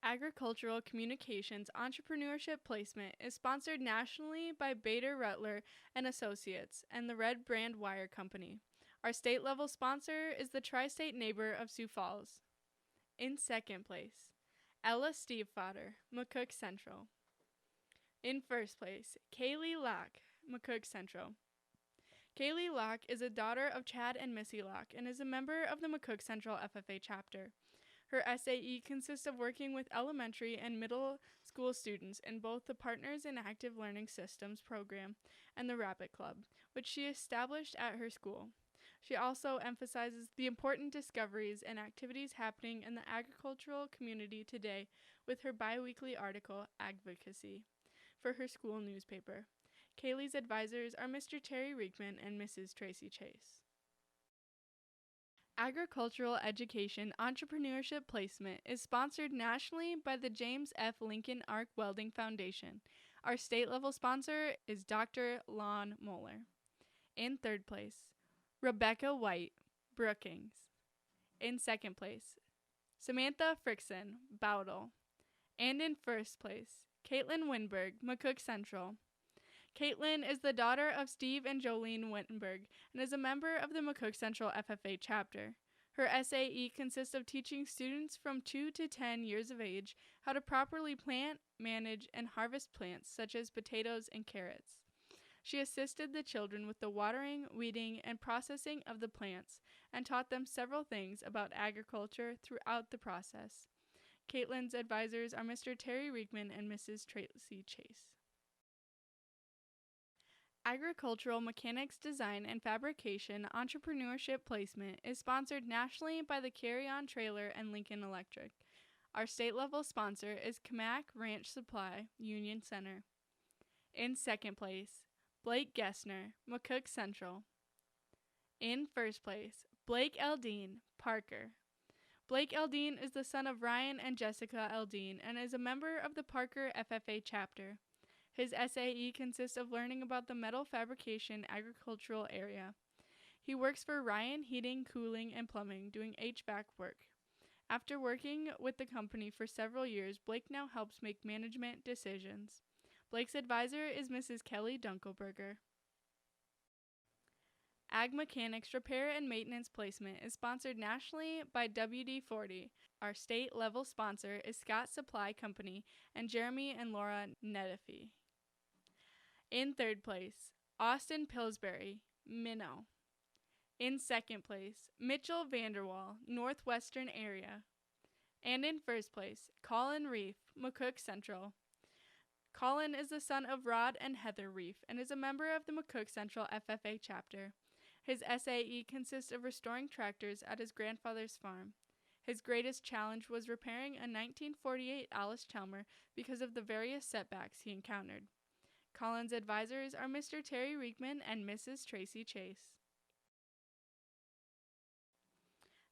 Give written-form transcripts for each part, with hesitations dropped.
Agricultural Communications Entrepreneurship Placement is sponsored nationally by Bader Rutler and Associates and the Red Brand Wire Company. Our state-level sponsor is the Tri-State Neighbor of Sioux Falls. In second place, Ella Stevefader, McCook Central. In first place, Kaylee Locke, McCook Central. Kaylee Locke is a daughter of Chad and Missy Locke and is a member of the McCook Central FFA chapter. Her SAE consists of working with elementary and middle school students in both the Partners in Active Learning Systems program and the Rabbit Club, which she established at her school. She also emphasizes the important discoveries and activities happening in the agricultural community today with her biweekly article, Agriscience, for her school newspaper. Kaylee's advisors are Mr. Terry Riekman and Mrs. Tracy Chase. Agricultural Education Entrepreneurship Placement is sponsored nationally by the James F. Lincoln Arc Welding Foundation. Our state-level sponsor is Dr. Lon Moeller. In third place, Rebecca White, Brookings. In second place, Samantha Frickson, Bowdle. And in first place, Caitlin Winberg, McCook Central. Caitlin is the daughter of Steve and Jolene Winberg and is a member of the McCook Central FFA chapter. Her SAE consists of teaching students from 2 to 10 years of age how to properly plant, manage, and harvest plants such as potatoes and carrots. She assisted the children with the watering, weeding, and processing of the plants and taught them several things about agriculture throughout the process. Caitlin's advisors are Mr. Terry Riekman and Mrs. Tracy Chase. Agricultural Mechanics Design and Fabrication Entrepreneurship Placement is sponsored nationally by the Carry On Trailer and Lincoln Electric. Our state-level sponsor is Kamak Ranch Supply, Union Center. In second place, Blake Gessner, McCook Central. In first place, Blake Eldine, Parker. Blake Eldine is the son of Ryan and Jessica Eldine and is a member of the Parker FFA chapter. His SAE consists of learning about the metal fabrication agricultural area. He works for Ryan Heating, Cooling, and Plumbing, doing HVAC work. After working with the company for several years, Blake now helps make management decisions. Blake's advisor is Mrs. Kelly Dunkelberger. Ag Mechanics Repair and Maintenance Placement is sponsored nationally by WD-40. Our state-level sponsor is Scott Supply Company and Jeremy and Laura Nedifee. In third place, Austin Pillsbury, Minnow. In second place, Mitchell Vanderwall, Northwestern Area. And in first place, Colin Reef, McCook Central. Colin is the son of Rod and Heather Reef and is a member of the McCook Central FFA chapter. His SAE consists of restoring tractors at his grandfather's farm. His greatest challenge was repairing a 1948 Alice Chalmer because of the various setbacks he encountered. Colin's advisors are Mr. Terry Riekman and Mrs. Tracy Chase.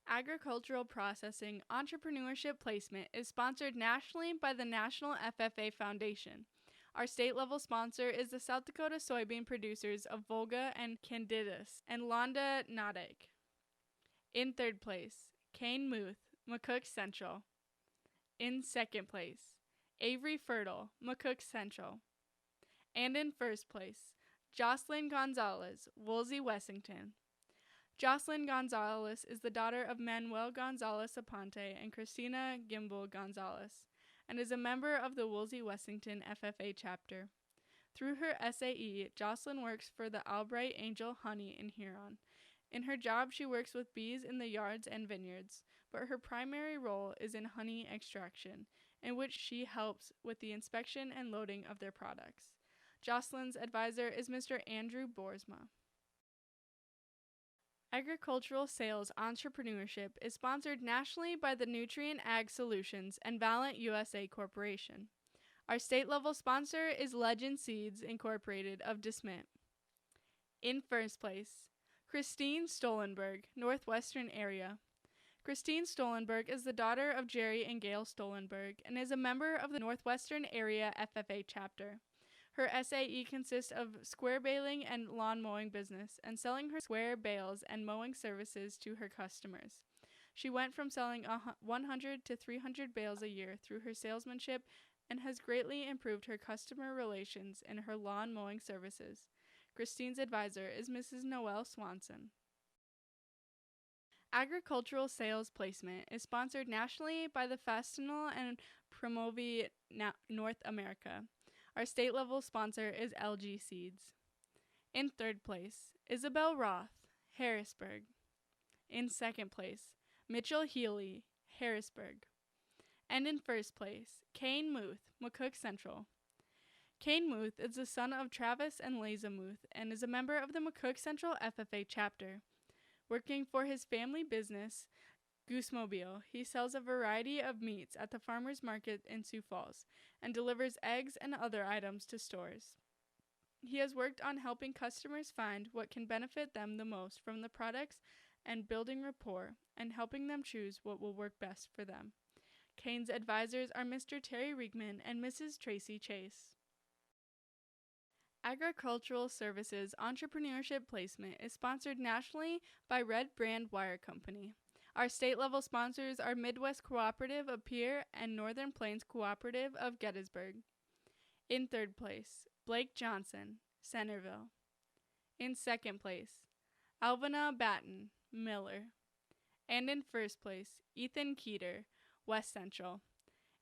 Agricultural Processing Entrepreneurship Placement is sponsored nationally by the National FFA Foundation. Our state-level sponsor is the South Dakota soybean producers of Volga and Candidus and Londa Noddick. In third place, Kane Muth, McCook Central. In second place, Avery Fertile, McCook Central. And in first place, Jocelyn Gonzalez, Woolsey Wessington. Jocelyn Gonzalez is the daughter of Manuel Gonzalez Aponte and Christina Gimbel Gonzalez, and is a member of the Woolsey Wessington FFA chapter. Through her SAE, Jocelyn works for the Albright Angel Honey in Huron. In her job, she works with bees in the yards and vineyards, but her primary role is in honey extraction, in which she helps with the inspection and loading of their products. Jocelyn's advisor is Mr. Andrew Boersma. Agricultural Sales Entrepreneurship is sponsored nationally by the Nutrient Ag Solutions and Valiant USA Corporation. Our state-level sponsor is Legend Seeds Incorporated of DeSmit. In first place, Christine Stolenberg, Northwestern Area. Christine Stolenberg is the daughter of Jerry and Gail Stolenberg and is a member of the Northwestern Area FFA chapter. Her SAE consists of square baling and lawn mowing business and selling her square bales and mowing services to her customers. She went from selling 100 to 300 bales a year through her salesmanship and has greatly improved her customer relations in her lawn mowing services. Christine's advisor is Mrs. Noelle Swanson. Agricultural Sales Placement is sponsored nationally by the Fastenal and Promovi North America. Our state-level sponsor is LG Seeds. In third place, Isabel Roth, Harrisburg. In second place, Mitchell Healy, Harrisburg. And in first place, Kane Muth, McCook Central. Kane Muth is the son of Travis and Liza Muth and is a member of the McCook Central FFA chapter. Working for his family business, Goosemobile, he sells a variety of meats at the farmers market in Sioux Falls and delivers eggs and other items to stores. He has worked on helping customers find what can benefit them the most from the products and building rapport and helping them choose what will work best for them. Kane's advisors are Mr. Terry Riegman and Mrs. Tracy Chase. Agricultural Services Entrepreneurship Placement is sponsored nationally by Red Brand Wire Company. Our state-level sponsors are Midwest Cooperative of Pierre and Northern Plains Cooperative of Gettysburg. In third place, Blake Johnson, Centerville. In second place, Alvina Batten, Miller. And in first place, Ethan Keeter, West Central.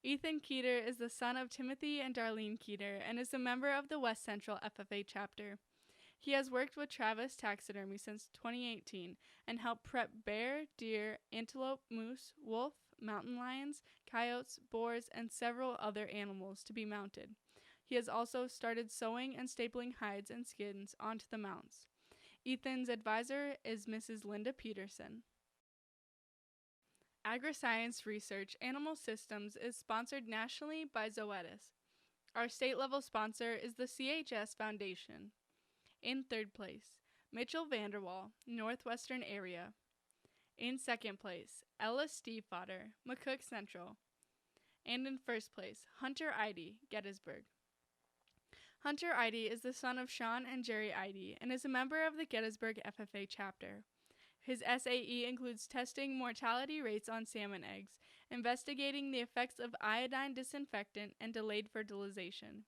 Ethan Keeter is the son of Timothy and Darlene Keeter and is a member of the West Central FFA chapter. He has worked with Travis Taxidermy since 2018 and helped prep bear, deer, antelope, moose, wolf, mountain lions, coyotes, boars, and several other animals to be mounted. He has also started sewing and stapling hides and skins onto the mounts. Ethan's advisor is Mrs. Linda Peterson. Agriscience Research Animal Systems is sponsored nationally by Zoetis. Our state-level sponsor is the CHS Foundation. In third place, Mitchell Vanderwall, Northwestern Area. In second place, Ella Stiefvater, McCook Central. And in first place, Hunter Eide, Gettysburg. Hunter Eide is the son of Sean and Jerry Eide and is a member of the Gettysburg FFA chapter. His SAE includes testing mortality rates on salmon eggs, investigating the effects of iodine disinfectant, and delayed fertilization.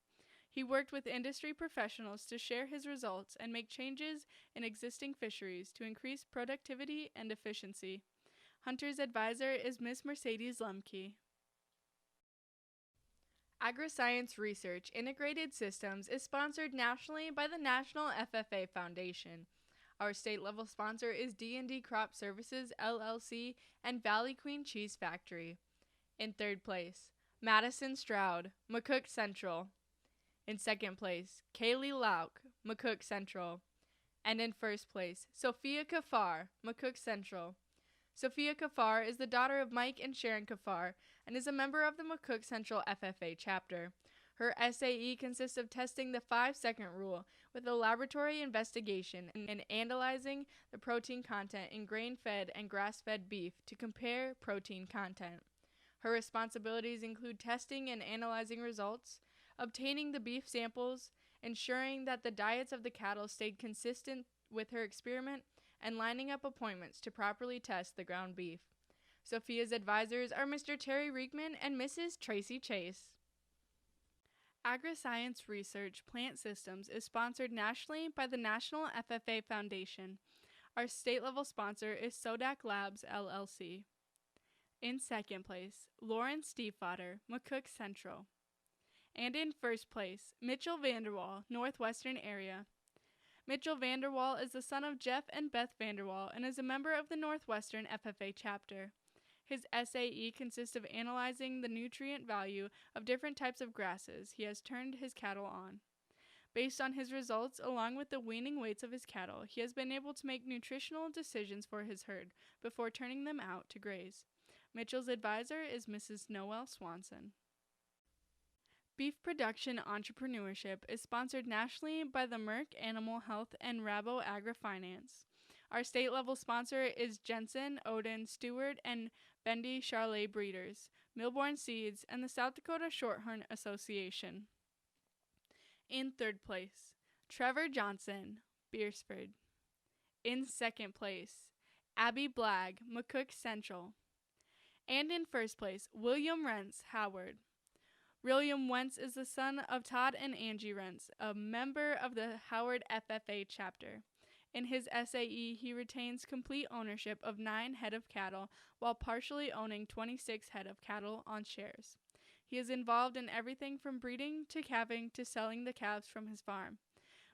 He worked with industry professionals to share his results and make changes in existing fisheries to increase productivity and efficiency. Hunter's advisor is Miss Mercedes Lemke. Agriscience Research Integrated Systems is sponsored nationally by the National FFA Foundation. Our state-level sponsor is D&D Crop Services, LLC, and Valley Queen Cheese Factory. In third place, Madison Stroud, McCook Central. In second place, Kaylee Lauk, McCook Central. And in first place, Sophia Kafar, McCook Central. Sophia Kafar is the daughter of Mike and Sharon Kafar and is a member of the McCook Central FFA chapter. Her SAE consists of testing the 5-second rule with a laboratory investigation and analyzing the protein content in grain-fed and grass-fed beef to compare protein content. Her responsibilities include testing and analyzing results, obtaining the beef samples, ensuring that the diets of the cattle stayed consistent with her experiment, and lining up appointments to properly test the ground beef. Sophia's advisors are Mr. Terry Riegman and Mrs. Tracy Chase. Agriscience Research Plant Systems is sponsored nationally by the National FFA Foundation. Our state-level sponsor is Sodak Labs, LLC. In second place, Lauren Stiefvater, McCook Central. And in first place, Mitchell Vanderwall, Northwestern Area. Mitchell Vanderwall is the son of Jeff and Beth Vanderwall and is a member of the Northwestern FFA chapter. His SAE consists of analyzing the nutrient value of different types of grasses he has turned his cattle on. Based on his results, along with the weaning weights of his cattle, he has been able to make nutritional decisions for his herd before turning them out to graze. Mitchell's advisor is Mrs. Noelle Swanson. Beef Production Entrepreneurship is sponsored nationally by the Merck Animal Health and Rabo Agri-Finance. Our state-level sponsor is Jensen, Odin, Stewart, and Bendy Charlet Breeders, Milborn Seeds, and the South Dakota Shorthorn Association. In third place, Trevor Johnson, Beersford. In second place, Abby Blagg, McCook Central. And in first place, William Rentz, Howard. William Wentz is the son of Todd and Angie Rentz, a member of the Howard FFA chapter. In his SAE, he retains complete ownership of 9 head of cattle while partially owning 26 head of cattle on shares. He is involved in everything from breeding to calving to selling the calves from his farm,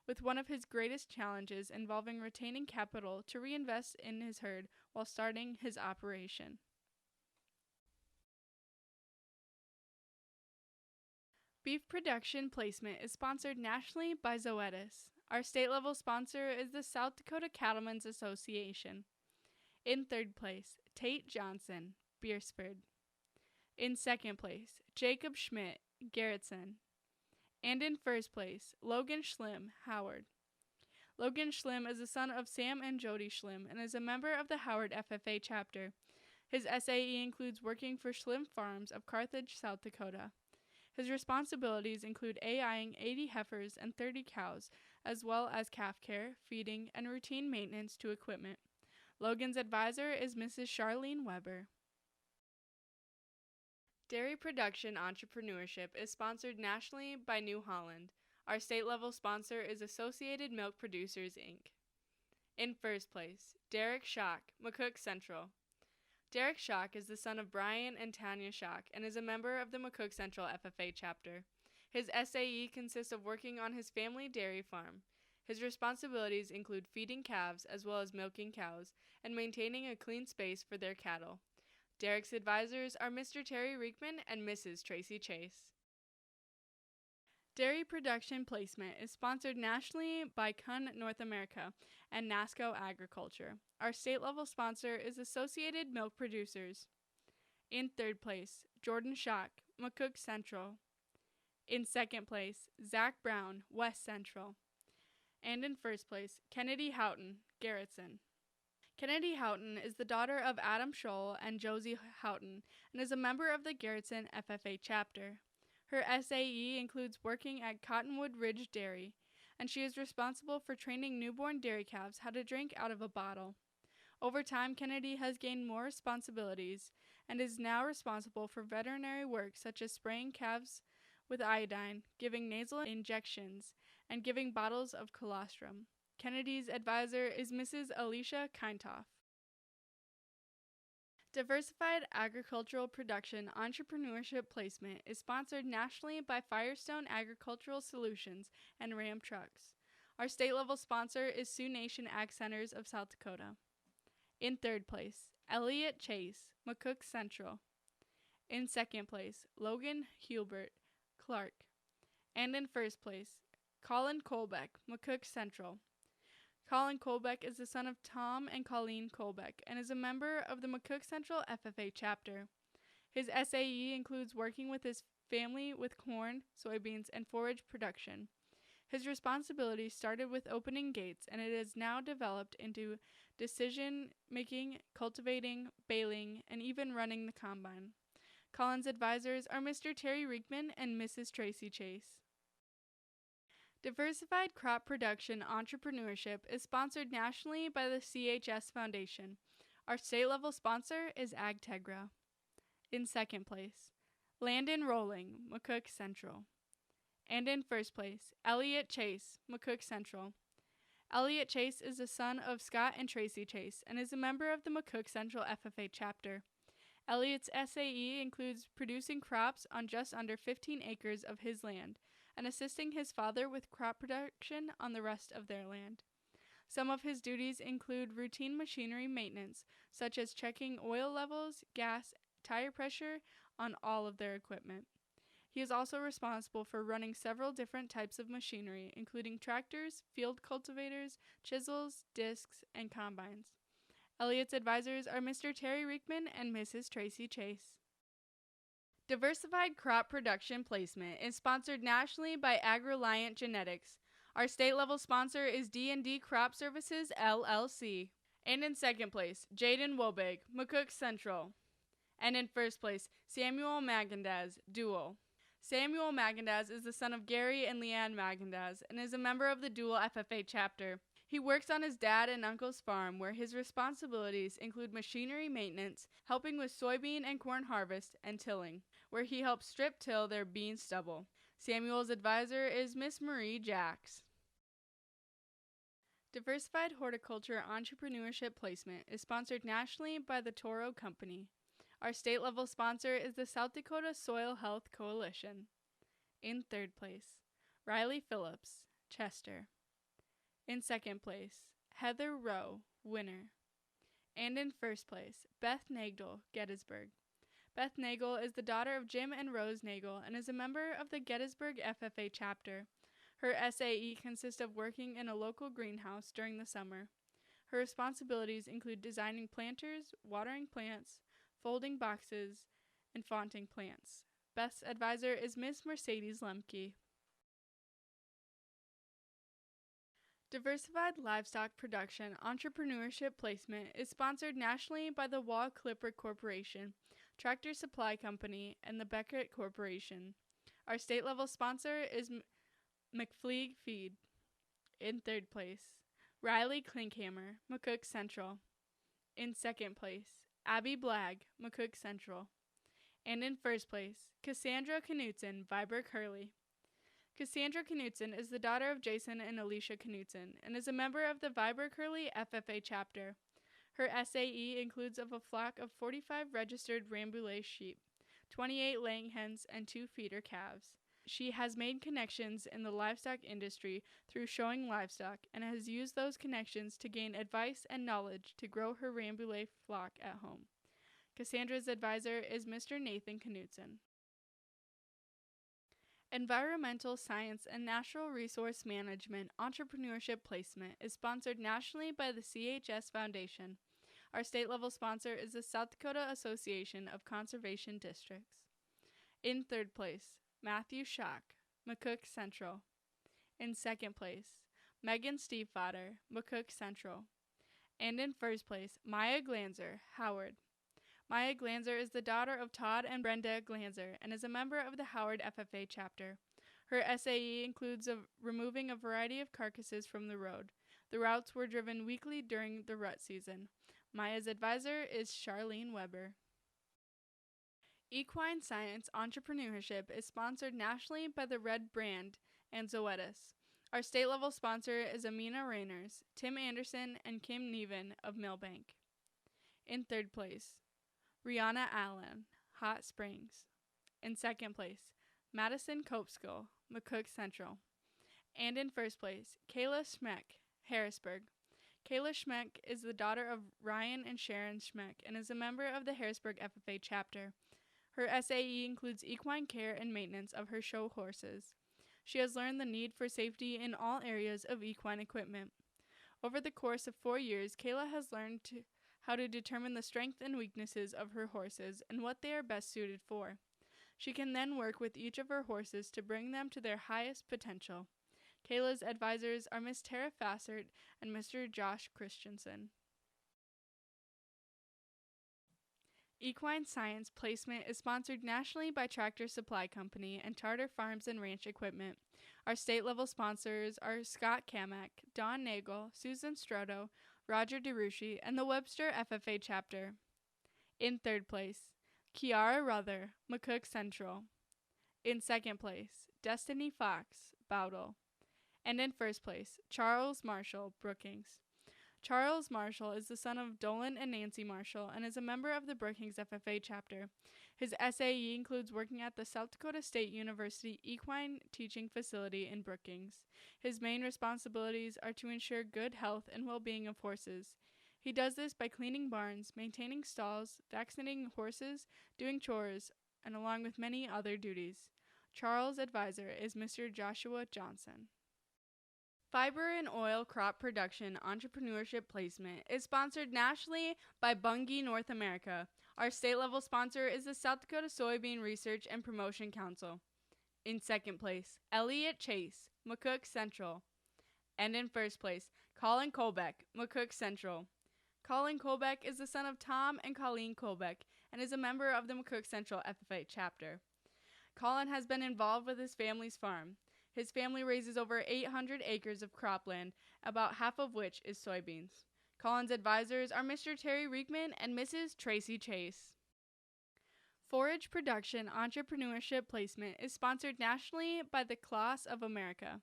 with one of his greatest challenges involving retaining capital to reinvest in his herd while starting his operation. Beef production placement is sponsored nationally by Zoetis. Our state-level sponsor is the South Dakota Cattlemen's Association. In third place, Tate Johnson, Beersford. In second place, Jacob Schmidt, Garrettson. And in first place, Logan Schlimm, Howard. Logan Schlimm is the son of Sam and Jody Schlimm and is a member of the Howard FFA chapter. His SAE includes working for Schlimm Farms of Carthage, South Dakota. His responsibilities include AIing 80 heifers and 30 cows, as well as calf care, feeding, and routine maintenance to equipment. Logan's advisor is Mrs. Charlene Weber. Dairy production entrepreneurship is sponsored nationally by New Holland. Our state-level sponsor is Associated Milk Producers, Inc. In first place, Derek Schock, McCook Central. Derek Schock is the son of Brian and Tanya Schock and is a member of the McCook Central FFA chapter. His SAE consists of working on his family dairy farm. His responsibilities include feeding calves as well as milking cows and maintaining a clean space for their cattle. Derek's advisors are Mr. Terry Riekman and Mrs. Tracy Chase. Dairy production placement is sponsored nationally by Kun North America and NASCO Agriculture. Our state-level sponsor is Associated Milk Producers. In third place, Jordan Schock, McCook Central. In second place, Zach Brown, West Central. And in first place, Kennedy Houghton, Garrettson. Kennedy Houghton is the daughter of Adam Scholl and Josie Houghton and is a member of the Garrettson FFA chapter. Her SAE includes working at Cottonwood Ridge Dairy, and she is responsible for training newborn dairy calves how to drink out of a bottle. Over time, Kennedy has gained more responsibilities and is now responsible for veterinary work such as spraying calves with iodine, giving nasal injections, and giving bottles of colostrum. Kennedy's advisor is Mrs. Alicia Kintoff. Diversified Agricultural Production Entrepreneurship Placement is sponsored nationally by Firestone Agricultural Solutions and Ram Trucks. Our state-level sponsor is Sioux Nation Ag Centers of South Dakota. In third place, Elliott Chase, McCook Central. In second place, Logan Hubert, Clark. And in first place, Colin Colbeck, McCook Central. Colin Colbeck is the son of Tom and Colleen Colbeck and is a member of the McCook Central FFA chapter. His SAE includes working with his family with corn, soybeans, and forage production. His responsibilities started with opening gates, and it has now developed into decision-making, cultivating, baling, and even running the combine. Colin's advisors are Mr. Terry Riekman and Mrs. Tracy Chase. Diversified Crop Production Entrepreneurship is sponsored nationally by the CHS Foundation. Our state-level sponsor is AgTegra. In second place, Landon Rolling, McCook Central. And in first place, Elliott Chase, McCook Central. Elliott Chase is the son of Scott and Tracy Chase and is a member of the McCook Central FFA chapter. Elliott's SAE includes producing crops on just under 15 acres of his land and assisting his father with crop production on the rest of their land. Some of his duties include routine machinery maintenance, such as checking oil levels, gas, tire pressure on all of their equipment. He is also responsible for running several different types of machinery, including tractors, field cultivators, chisels, discs, and combines. Elliott's advisors are Mr. Terry Riekman and Mrs. Tracy Chase. Diversified Crop Production Placement is sponsored nationally by AgReliant Genetics. Our state-level sponsor is D&D Crop Services, LLC. And in second place, Jaden Wobig, McCook Central. And in first place, Samuel Magandaz, Dual. Samuel Magandaz is the son of Gary and Leanne Magandaz and is a member of the Dual FFA chapter. He works on his dad and uncle's farm, where his responsibilities include machinery maintenance, helping with soybean and corn harvest, and tilling, where he helps strip till their bean stubble. Samuel's advisor is Miss Marie Jacks. Diversified Horticulture Entrepreneurship Placement is sponsored nationally by the Toro Company. Our state-level sponsor is the South Dakota Soil Health Coalition. In third place, Riley Phillips, Chester. In second place, Heather Rowe, winner. And in first place, Beth Nagel, Gettysburg. Beth Nagel is the daughter of Jim and Rose Nagel and is a member of the Gettysburg FFA chapter. Her SAE consists of working in a local greenhouse during the summer. Her responsibilities include designing planters, watering plants, folding boxes, and fonting plants. Beth's advisor is Miss Mercedes Lemke. Diversified Livestock Production Entrepreneurship Placement is sponsored nationally by the Wall Clipper Corporation, Tractor Supply Company, and the Beckett Corporation. Our state-level sponsor is McFleeg Feed. In third place, Riley Klinkhammer, McCook Central. In second place, Abby Blagg, McCook Central. And in first place, Cassandra Knutson, Viber Curley. Cassandra Knutson is the daughter of Jason and Alicia Knutson and is a member of the Viber Curley FFA chapter. Her SAE includes of a flock of 45 registered Rambouillet sheep, 28 laying hens, and 2 feeder calves. She has made connections in the livestock industry through showing livestock and has used those connections to gain advice and knowledge to grow her Rambouillet flock at home. Cassandra's advisor is Mr. Nathan Knutson. Environmental Science and Natural Resource Management Entrepreneurship Placement is sponsored nationally by the CHS Foundation. Our state-level sponsor is the South Dakota Association of Conservation Districts. In third place, Matthew Schock, McCook Central. In second place, Megan Stiefvater, McCook Central. And in first place, Maya Glanzer, Howard. Maya Glanzer is the daughter of Todd and Brenda Glanzer and is a member of the Howard FFA chapter. Her SAE includes removing a variety of carcasses from the road. The routes were driven weekly during the rut season. Maya's advisor is Charlene Weber. Equine Science Entrepreneurship is sponsored nationally by the Red Brand and Zoetis. Our state-level sponsor is Amina Rainers, Tim Anderson, and Kim Neven of Millbank. In third place, Rihanna Allen, Hot Springs. In second place, Madison Kopskill, McCook Central. And in first place, Kayla Schmeck, Harrisburg. Kayla Schmeck is the daughter of Ryan and Sharon Schmeck and is a member of the Harrisburg FFA chapter. Her SAE includes equine care and maintenance of her show horses. She has learned the need for safety in all areas of equine equipment. Over the course of 4 years, Kayla has learned how to determine the strengths and weaknesses of her horses and what they are best suited for. She can then work with each of her horses to bring them to their highest potential. Kayla's advisors are Miss Tara Fassert and Mr. Josh Christensen. Equine Science Placement is sponsored nationally by Tractor Supply Company and Charter Farms and Ranch Equipment. Our state-level sponsors are Scott Kamak, Don Nagel, Susan Strodo, Roger DeRucci, and the Webster FFA chapter. In third place, Kiara Ruther, McCook Central. In second place, Destiny Fox, Bowdle. And in first place, Charles Marshall, Brookings. Charles Marshall is the son of Dolan and Nancy Marshall and is a member of the Brookings FFA chapter. His SAE includes working at the South Dakota State University Equine Teaching Facility in Brookings. His main responsibilities are to ensure good health and well-being of horses. He does this by cleaning barns, maintaining stalls, vaccinating horses, doing chores, and along with many other duties. Charles' advisor is Mr. Joshua Johnson. Fiber and Oil Crop Production Entrepreneurship Placement is sponsored nationally by Bunge North America. Our state-level sponsor is the South Dakota Soybean Research and Promotion Council. In second place, Elliot Chase, McCook Central. And in first place, Colin Colbeck, McCook Central. Colin Colbeck is the son of Tom and Colleen Colbeck and is a member of the McCook Central FFA chapter. Colin has been involved with his family's farm. His family raises over 800 acres of cropland, about half of which is soybeans. Colin's advisors are Mr. Terry Reekman and Mrs. Tracy Chase. Forage Production Entrepreneurship Placement is sponsored nationally by the Class of America.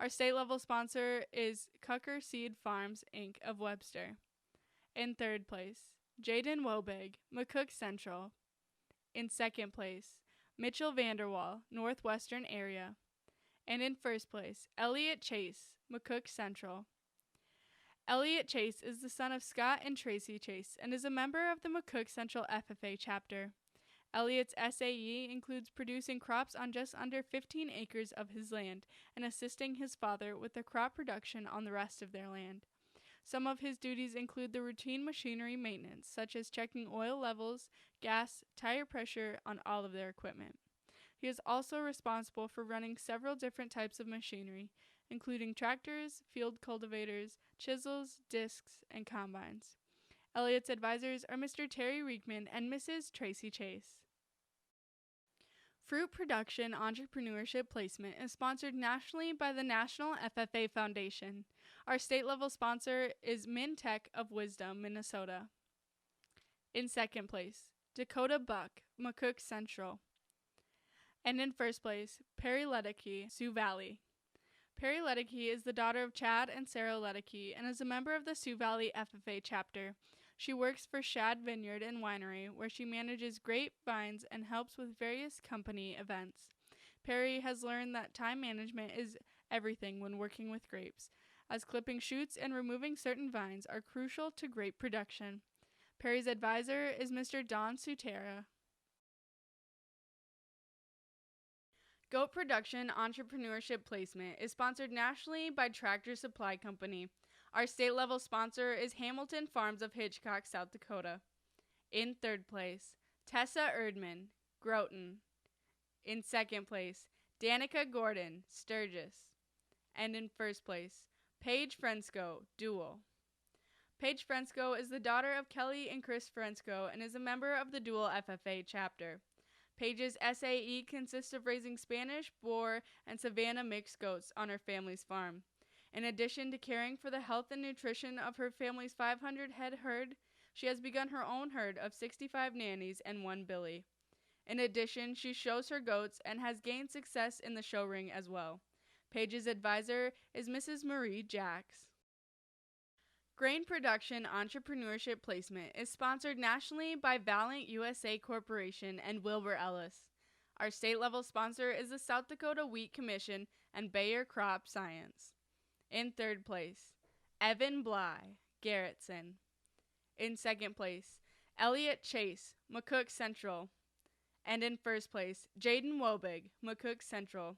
Our state-level sponsor is Cucker Seed Farms, Inc. of Webster. In third place, Jaden Wobig, McCook Central. In second place, Mitchell Vanderwall, Northwestern Area. And in first place, Elliot Chase, McCook Central. Elliot Chase is the son of Scott and Tracy Chase and is a member of the McCook Central FFA chapter. Elliot's SAE includes producing crops on just under 15 acres of his land and assisting his father with the crop production on the rest of their land. Some of his duties include the routine machinery maintenance, such as checking oil levels, gas, tire pressure on all of their equipment. He is also responsible for running several different types of machinery, including tractors, field cultivators, chisels, discs, and combines. Elliot's advisors are Mr. Terry Reekman and Mrs. Tracy Chase. Fruit Production Entrepreneurship Placement is sponsored nationally by the National FFA Foundation. Our state-level sponsor is MinTech of Wisdom, Minnesota. In second place, Dakota Buck, McCook Central. And in first place, Perry Ledeke, Sioux Valley. Perry Ledeke is the daughter of Chad and Sarah Ledeke and is a member of the Sioux Valley FFA chapter. She works for Shad Vineyard and Winery, where she manages grapevines and helps with various company events. Perry has learned that time management is everything when working with grapes, as clipping shoots and removing certain vines are crucial to grape production. Perry's advisor is Mr. Don Sutera. Goat Production Entrepreneurship Placement is sponsored nationally by Tractor Supply Company. Our state-level sponsor is Hamilton Farms of Hitchcock, South Dakota. In third place, Tessa Erdman, Groton. In second place, Danica Gordon, Sturgis. And in first place, Paige Frensko, Dual. Paige Frensko is the daughter of Kelly and Chris Frensko and is a member of the Dual FFA chapter. Paige's SAE consists of raising Spanish, Boer, and Savannah mixed goats on her family's farm. In addition to caring for the health and nutrition of her family's 500-head herd, she has begun her own herd of 65 nannies and 1 billy. In addition, she shows her goats and has gained success in the show ring as well. Paige's advisor is Mrs. Marie Jacks. Grain Production Entrepreneurship Placement is sponsored nationally by Valiant USA Corporation and Wilbur Ellis. Our state-level sponsor is the South Dakota Wheat Commission and Bayer Crop Science. In third place, Evan Bly, Garrettson. In second place, Elliot Chase, McCook Central. And in first place, Jaden Wobig, McCook Central.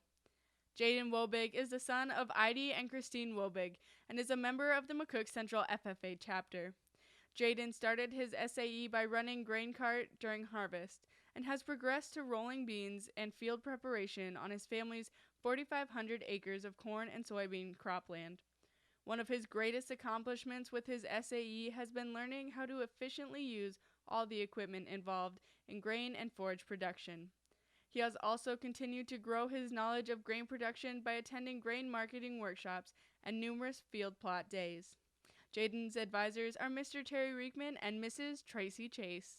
Jaden Wobig is the son of Heidi and Christine Wobig and is a member of the McCook Central FFA chapter. Jaden started his SAE by running grain cart during harvest and has progressed to rolling beans and field preparation on his family's 4,500 acres of corn and soybean cropland. One of his greatest accomplishments with his SAE has been learning how to efficiently use all the equipment involved in grain and forage production. He has also continued to grow his knowledge of grain production by attending grain marketing workshops and numerous field plot days. Jaden's advisors are Mr. Terry Reekman and Mrs. Tracy Chase.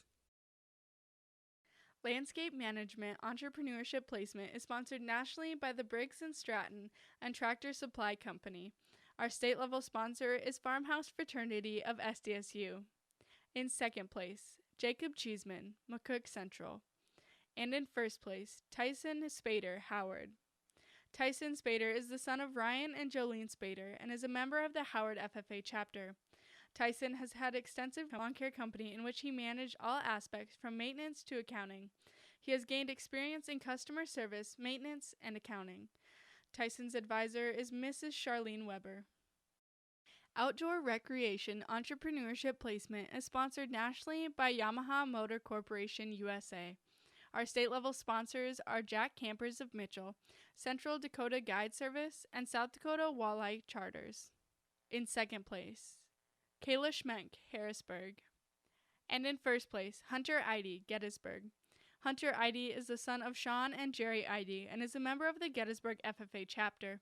Landscape Management Entrepreneurship Placement is sponsored nationally by the Briggs & Stratton and Tractor Supply Company. Our state-level sponsor is Farmhouse Fraternity of SDSU. In second place, Jacob Cheeseman, McCook Central. And in first place, Tyson Spader, Howard. Tyson Spader is the son of Ryan and Jolene Spader and is a member of the Howard FFA chapter. Tyson has had extensive lawn care company in which he managed all aspects from maintenance to accounting. He has gained experience in customer service, maintenance, and accounting. Tyson's advisor is Mrs. Charlene Weber. Outdoor Recreation Entrepreneurship Placement is sponsored nationally by Yamaha Motor Corporation USA. Our state-level sponsors are Jack Campers of Mitchell, Central Dakota Guide Service, and South Dakota Walleye Charters. In second place, Kayla Schmenk, Harrisburg. And in first place, Hunter Eide, Gettysburg. Hunter Eide is the son of Sean and Jerry Eide and is a member of the Gettysburg FFA chapter.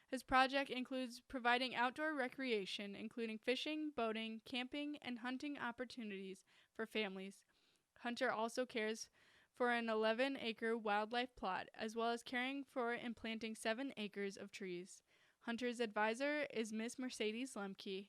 His project includes providing outdoor recreation, including fishing, boating, camping, and hunting opportunities for families. Hunter also cares for an 11-acre wildlife plot, as well as caring for and planting 7 acres of trees. Hunter's advisor is Miss Mercedes Lemke.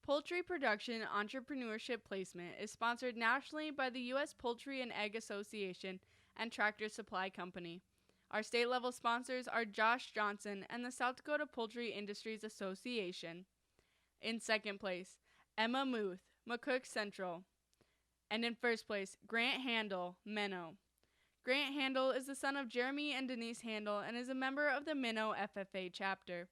Poultry Production Entrepreneurship Placement is sponsored nationally by the U.S. Poultry and Egg Association and Tractor Supply Company. Our state-level sponsors are Josh Johnson and the South Dakota Poultry Industries Association. In second place, Emma Muth, McCook Central. And in first place, Grant Handel, Minnow. Grant Handel is the son of Jeremy and Denise Handel and is a member of the Minnow FFA chapter.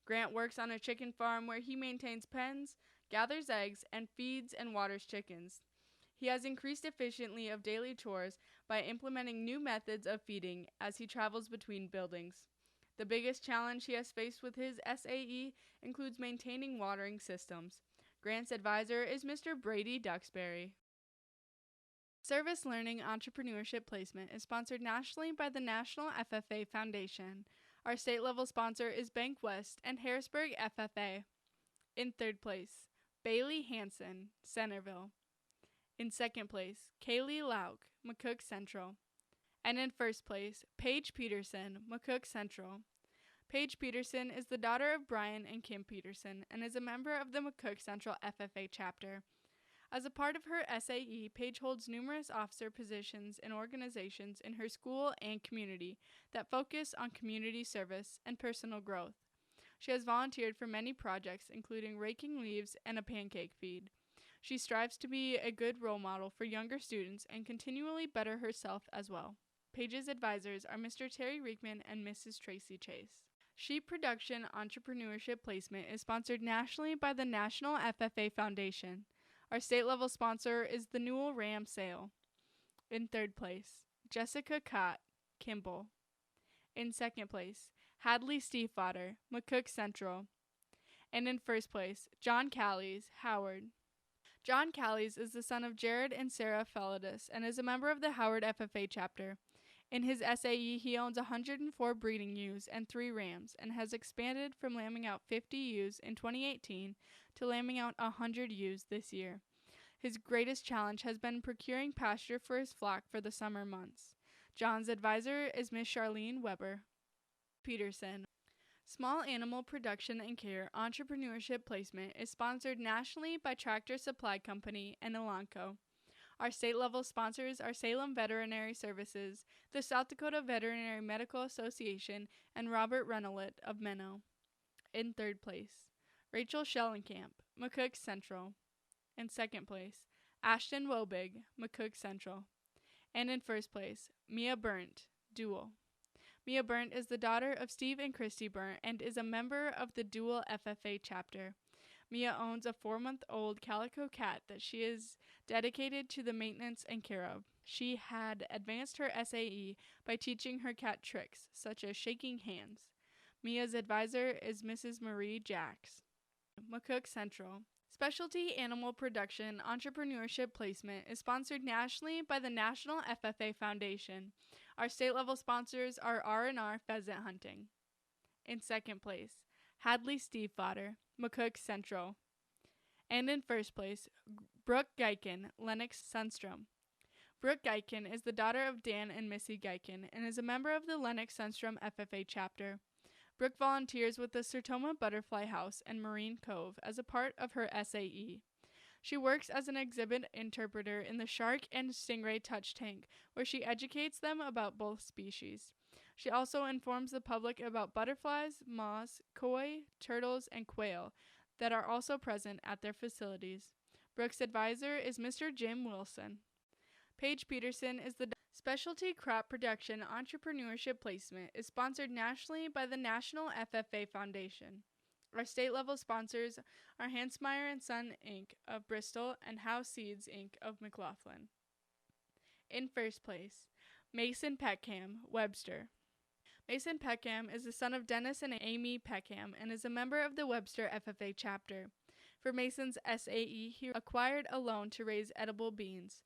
Grant works on a chicken farm where he maintains pens, gathers eggs, and feeds and waters chickens. He has increased efficiency of daily chores by implementing new methods of feeding as he travels between buildings. The biggest challenge he has faced with his SAE includes maintaining watering systems. Grant's advisor is Mr. Brady Duxbury. Service Learning Entrepreneurship Placement is sponsored nationally by the National FFA Foundation. Our state-level sponsor is Bank West and Harrisburg FFA. In third place, Bailey Hansen, Centerville. In second place, Kaylee Lauk, McCook Central. And in first place, Paige Peterson, McCook Central. Paige Peterson is the daughter of Brian and Kim Peterson and is a member of the McCook Central FFA chapter. As a part of her SAE, Paige holds numerous officer positions in organizations in her school and community that focus on community service and personal growth. She has volunteered for many projects, including raking leaves and a pancake feed. She strives to be a good role model for younger students and continually better herself as well. Paige's advisors are Mr. Terry Riekman and Mrs. Tracy Chase. Sheep Production Entrepreneurship Placement is sponsored nationally by the National FFA Foundation. Our state-level sponsor is the Newell Ram Sale. In third place, Jessica Cott, Kimball. In second place, Hadley Stiefvater, McCook Central. And in first place, John Callies, Howard. John Callies is the son of Jared and Sarah Felidus and is a member of the Howard FFA chapter. In his SAE, he owns 104 breeding ewes and 3 rams and has expanded from lambing out 50 ewes in 2018 to lambing out 100 ewes this year. His greatest challenge has been procuring pasture for his flock for the summer months. John's advisor is Miss Charlene Weber. Peterson. Small Animal Production and Care Entrepreneurship Placement is sponsored nationally by Tractor Supply Company and Elanco. Our state-level sponsors are Salem Veterinary Services, the South Dakota Veterinary Medical Association, and Robert Rennelet of Minnow. In third place, Rachel Schellenkamp, McCook Central. In second place, Ashton Wobig, McCook Central. And in first place, Mia Burnt, Dual. Mia Burnt is the daughter of Steve and Christy Burnt and is a member of the Dual FFA chapter. Mia owns a 4-month-old calico cat that she is dedicated to the maintenance and care of. She had advanced her SAE by teaching her cat tricks, such as shaking hands. Mia's advisor is Mrs. Marie Jacks. McCook Central. Specialty Animal Production Entrepreneurship Placement is sponsored nationally by the National FFA Foundation. Our state-level sponsors are R&R Pheasant Hunting. In second place, Hadley Stiefvater, McCook Central. And in first place, Brooke Geiken, Lennox Sunstrom. Brooke Geiken is the daughter of Dan and Missy Geiken and is a member of the Lennox Sunstrom FFA chapter. Brooke volunteers with the Sertoma Butterfly House and Marine Cove as a part of her SAE. She works as an exhibit interpreter in the Shark and Stingray Touch Tank, where she educates them about both species. She also informs the public about butterflies, moths, koi, turtles, and quail that are also present at their facilities. Brooke's advisor is Mr. Jim Wilson. Paige Peterson is the Specialty Crop Production Entrepreneurship Placement is sponsored nationally by the National FFA Foundation. Our state-level sponsors are Hansmeyer and Son, Inc. of Bristol and House Seeds, Inc. of McLaughlin. In first place, Mason Peckham, Webster. Mason Peckham is the son of Dennis and Amy Peckham and is a member of the Webster FFA chapter. For Mason's SAE, he acquired a loan to raise edible beans.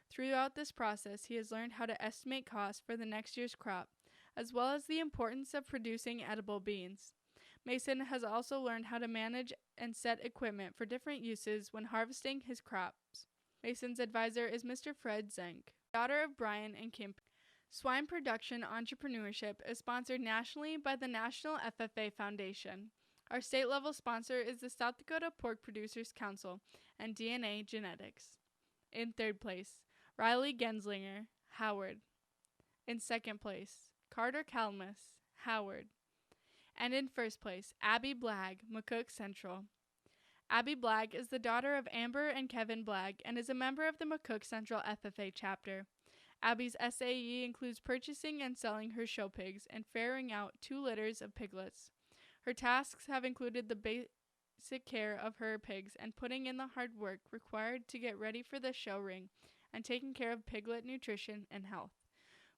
Throughout this process, he has learned how to estimate costs for the next year's crop, as well as the importance of producing edible beans. Mason has also learned how to manage and set equipment for different uses when harvesting his crops. Mason's advisor is Mr. Fred Zenk, daughter of Brian and Kim. Swine Production Entrepreneurship is sponsored nationally by the National FFA Foundation. Our state-level sponsor is the South Dakota Pork Producers Council and DNA Genetics. In third place, Riley Genslinger, Howard. In second place, Carter Kalmus, Howard. And in first place, Abby Blagg, McCook Central. Abby Blagg is the daughter of Amber and Kevin Blagg and is a member of the McCook Central FFA chapter. Abby's SAE includes purchasing and selling her show pigs and ferrying out 2 litters of piglets. Her tasks have included the basic care of her pigs and putting in the hard work required to get ready for the show ring and taking care of piglet nutrition and health.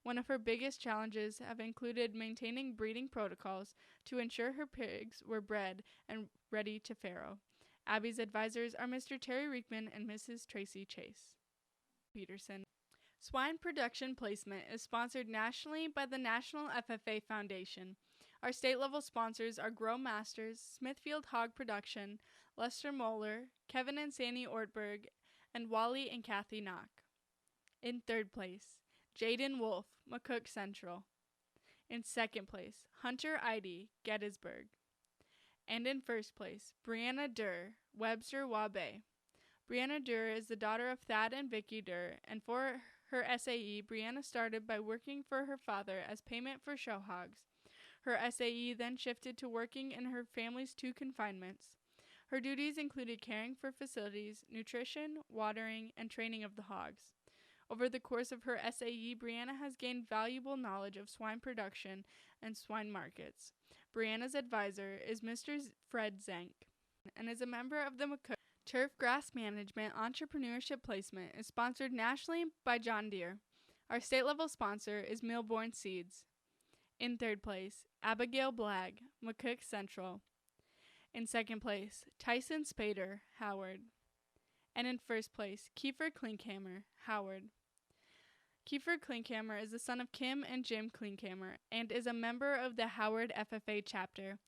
One of her biggest challenges have included maintaining breeding protocols to ensure her pigs were bred and ready to farrow. Abby's advisors are Mr. Terry Riekman and Mrs. Tracy Chase. Peterson. Swine Production Placement is sponsored nationally by the National FFA Foundation. Our state-level sponsors are Grow Masters, Smithfield Hog Production, Lester Moeller, Kevin and Sandy Ortberg, and Wally and Kathy Knock. In third place, Jaden Wolf, McCook Central. In second place, Hunter Eide, Gettysburg. And in first place, Brianna Durr, Webster Wabe. Brianna Durr is the daughter of Thad and Vicky Durr, and for her SAE, Brianna started by working for her father as payment for show hogs. Her SAE then shifted to working in her family's 2 confinements. Her duties included caring for facilities, nutrition, watering, and training of the hogs. Over the course of her SAE, Brianna has gained valuable knowledge of swine production and swine markets. Brianna's advisor is Mr. Fred Zenk and is a member of the McCook. Turf Grass Management Entrepreneurship Placement is sponsored nationally by John Deere. Our state-level sponsor is Milborn Seeds. In third place, Abigail Blagg, McCook Central. In second place, Tyson Spader, Howard. And in first place, Kiefer Klinkhammer, Howard. Kiefer Klinkhammer is the son of Kim and Jim Klinkhammer and is a member of the Howard FFA chapter.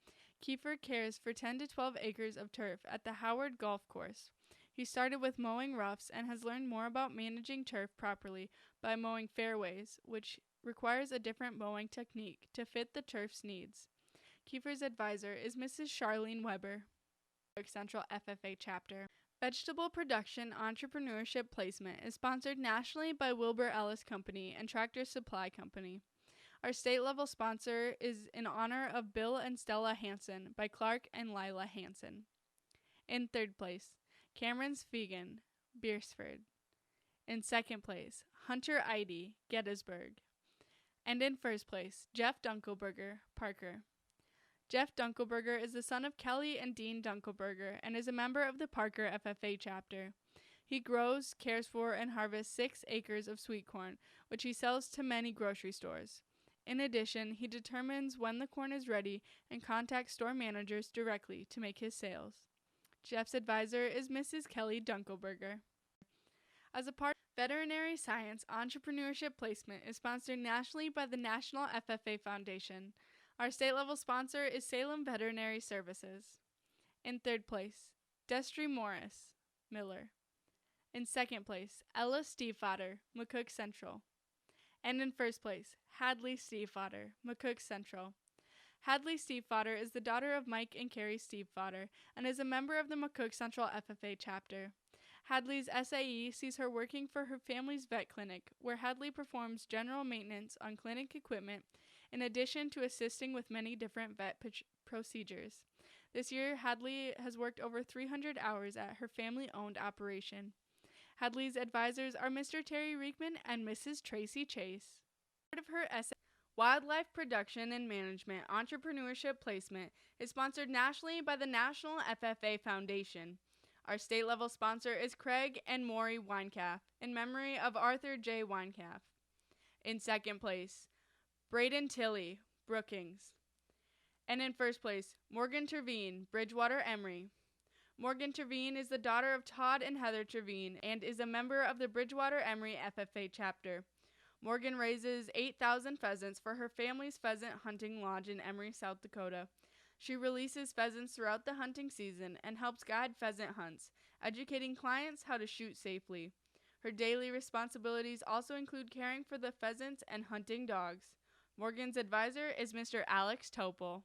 Kiefer cares for 10 to 12 acres of turf at the Howard Golf Course. He started with mowing roughs and has learned more about managing turf properly by mowing fairways, which requires a different mowing technique to fit the turf's needs. Kiefer's advisor is Mrs. Charlene Weber, Central FFA chapter. Vegetable Production Entrepreneurship Placement is sponsored nationally by Wilbur Ellis Company and Tractor Supply Company. Our state-level sponsor is in honor of Bill and Stella Hansen by Clark and Lila Hansen. In third place, Cameron's Vegan, Beersford. In second place, Hunter Eide, Gettysburg. And in first place, Jeff Dunkelberger, Parker. Jeff Dunkelberger is the son of Kelly and Dean Dunkelberger and is a member of the Parker FFA chapter. He grows, cares for, and harvests 6 acres of sweet corn, which he sells to many grocery stores. In addition, he determines when the corn is ready and contacts store managers directly to make his sales. Jeff's advisor is Mrs. Kelly Dunkelberger. As a part of Veterinary Science Entrepreneurship Placement is sponsored nationally by the National FFA Foundation. Our state-level sponsor is Salem Veterinary Services. In third place, Destry Morris, Miller. In second place, Ella Stiefvater, McCook Central. And in first place, Hadley Stiefvater, McCook Central. Hadley Stiefvater is the daughter of Mike and Carrie Stiefvater and is a member of the McCook Central FFA chapter. Hadley's SAE sees her working for her family's vet clinic, where Hadley performs general maintenance on clinic equipment in addition to assisting with many different vet procedures. This year, Hadley has worked over 300 hours at her family-owned operation. Hadley's advisors are Mr. Terry Riekman and Mrs. Tracy Chase. Part of her SAE, Wildlife Production and Management Entrepreneurship Placement is sponsored nationally by the National FFA Foundation. Our state-level sponsor is Craig and Maury Winecalf, in memory of Arthur J. Winecalf. In second place, Braden Tilley, Brookings. And in first place, Morgan Terveen, Bridgewater Emory. Morgan Trevine is the daughter of Todd and Heather Trevine and is a member of the Bridgewater Emory FFA chapter. Morgan raises 8,000 pheasants for her family's pheasant hunting lodge in Emory, South Dakota. She releases pheasants throughout the hunting season and helps guide pheasant hunts, educating clients how to shoot safely. Her daily responsibilities also include caring for the pheasants and hunting dogs. Morgan's advisor is Mr. Alex Topol.